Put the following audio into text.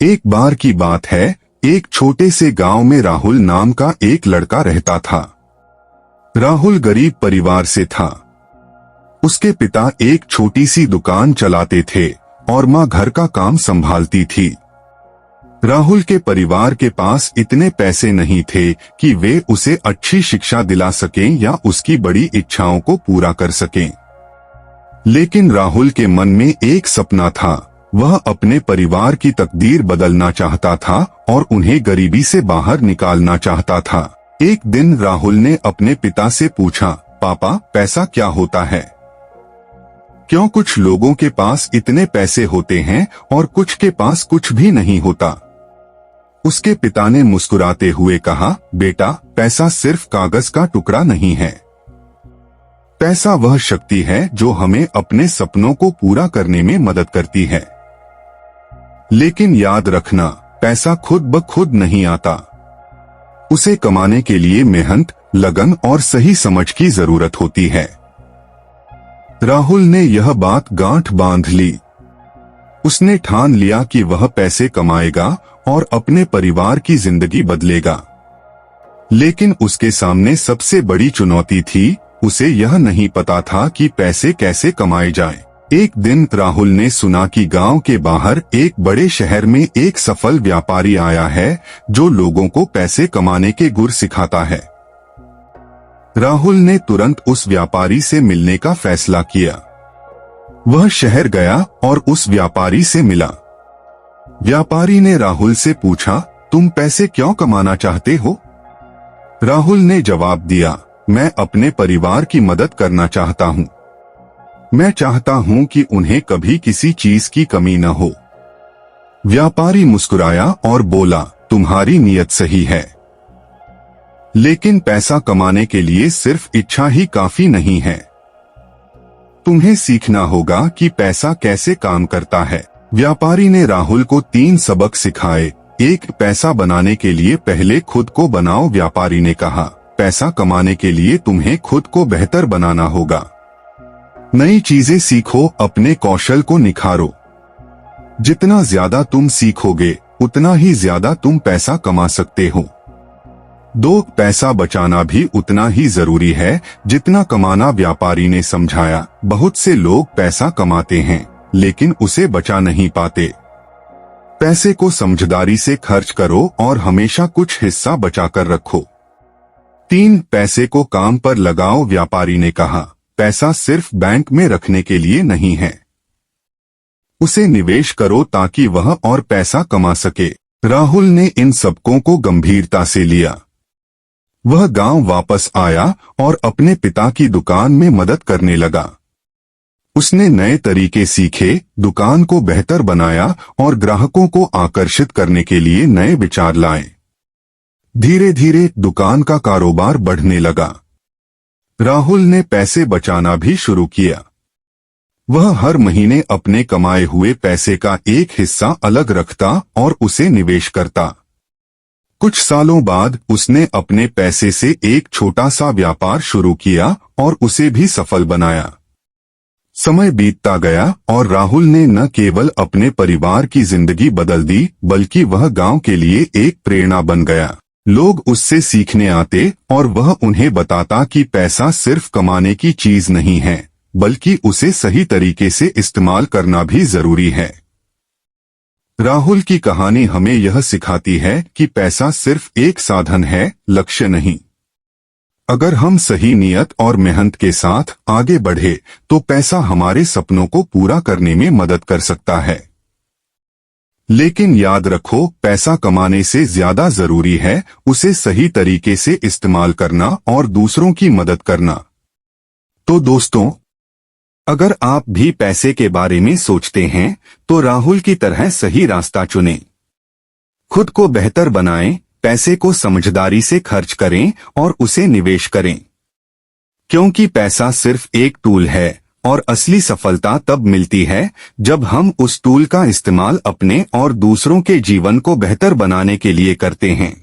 एक बार की बात है, एक छोटे से गांव में राहुल नाम का एक लड़का रहता था। राहुल गरीब परिवार से था। उसके पिता एक छोटी सी दुकान चलाते थे और माँ घर का काम संभालती थी। राहुल के परिवार के पास इतने पैसे नहीं थे कि वे उसे अच्छी शिक्षा दिला सकें या उसकी बड़ी इच्छाओं को पूरा कर सकें। लेकिन राहुल के मन में एक सपना था। वह अपने परिवार की तकदीर बदलना चाहता था और उन्हें गरीबी से बाहर निकालना चाहता था। एक दिन राहुल ने अपने पिता से पूछा, पापा, पैसा क्या होता है? क्यों कुछ लोगों के पास इतने पैसे होते हैं और कुछ के पास कुछ भी नहीं होता? उसके पिता ने मुस्कुराते हुए कहा, बेटा, पैसा सिर्फ कागज का टुकड़ा नहीं है। पैसा वह शक्ति है जो हमें अपने सपनों को पूरा करने में मदद करती है। लेकिन याद रखना, पैसा खुद ब खुद नहीं आता। उसे कमाने के लिए मेहनत, लगन और सही समझ की जरूरत होती है। राहुल ने यह बात गांठ बांध ली। उसने ठान लिया कि वह पैसे कमाएगा और अपने परिवार की जिंदगी बदलेगा। लेकिन उसके सामने सबसे बड़ी चुनौती थी, उसे यह नहीं पता था कि पैसे कैसे कमाए जाएं। एक दिन राहुल ने सुना कि गांव के बाहर एक बड़े शहर में एक सफल व्यापारी आया है जो लोगों को पैसे कमाने के गुर सिखाता है। राहुल ने तुरंत उस व्यापारी से मिलने का फैसला किया। वह शहर गया और उस व्यापारी से मिला। व्यापारी ने राहुल से पूछा, तुम पैसे क्यों कमाना चाहते हो? राहुल ने जवाब दिया, मैं अपने परिवार की मदद करना चाहता हूँ। मैं चाहता हूँ कि उन्हें कभी किसी चीज की कमी न हो। व्यापारी मुस्कुराया और बोला, तुम्हारी नीयत सही है, लेकिन पैसा कमाने के लिए सिर्फ इच्छा ही काफी नहीं है। तुम्हें सीखना होगा कि पैसा कैसे काम करता है। व्यापारी ने राहुल को 3 सबक सिखाए। एक, पैसा बनाने के लिए पहले खुद को बनाओ। व्यापारी ने कहा, पैसा कमाने के लिए तुम्हें खुद को बेहतर बनाना होगा। नई चीजें सीखो, अपने कौशल को निखारो। जितना ज्यादा तुम सीखोगे उतना ही ज्यादा तुम पैसा कमा सकते हो। 2, पैसा बचाना भी उतना ही जरूरी है जितना कमाना। व्यापारी ने समझाया, बहुत से लोग पैसा कमाते हैं लेकिन उसे बचा नहीं पाते। पैसे को समझदारी से खर्च करो और हमेशा कुछ हिस्सा बचाकर रखो। 3, पैसे को काम पर लगाओ। व्यापारी ने कहा, पैसा सिर्फ बैंक में रखने के लिए नहीं है, उसे निवेश करो ताकि वह और पैसा कमा सके। राहुल ने इन सबकों को गंभीरता से लिया। वह गांव वापस आया और अपने पिता की दुकान में मदद करने लगा। उसने नए तरीके सीखे, दुकान को बेहतर बनाया और ग्राहकों को आकर्षित करने के लिए नए विचार लाए। धीरे धीरे दुकान का कारोबार बढ़ने लगा। राहुल ने पैसे बचाना भी शुरू किया। वह हर महीने अपने कमाए हुए पैसे का एक हिस्सा अलग रखता और उसे निवेश करता। कुछ सालों बाद उसने अपने पैसे से एक छोटा सा व्यापार शुरू किया और उसे भी सफल बनाया। समय बीतता गया और राहुल ने न केवल अपने परिवार की जिंदगी बदल दी बल्कि वह गांव के लिए एक प्रेरणा बन गया। लोग उससे सीखने आते और वह उन्हें बताता कि पैसा सिर्फ कमाने की चीज नहीं है बल्कि उसे सही तरीके से इस्तेमाल करना भी जरूरी है। राहुल की कहानी हमें यह सिखाती है कि पैसा सिर्फ एक साधन है, लक्ष्य नहीं। अगर हम सही नियत और मेहनत के साथ आगे बढ़े तो पैसा हमारे सपनों को पूरा करने में मदद कर सकता है। लेकिन याद रखो, पैसा कमाने से ज्यादा जरूरी है उसे सही तरीके से इस्तेमाल करना और दूसरों की मदद करना। तो दोस्तों, अगर आप भी पैसे के बारे में सोचते हैं तो राहुल की तरह सही रास्ता चुनें। खुद को बेहतर बनाएं, पैसे को समझदारी से खर्च करें और उसे निवेश करें। क्योंकि पैसा सिर्फ एक टूल है और असली सफलता तब मिलती है जब हम उस टूल का इस्तेमाल अपने और दूसरों के जीवन को बेहतर बनाने के लिए करते हैं।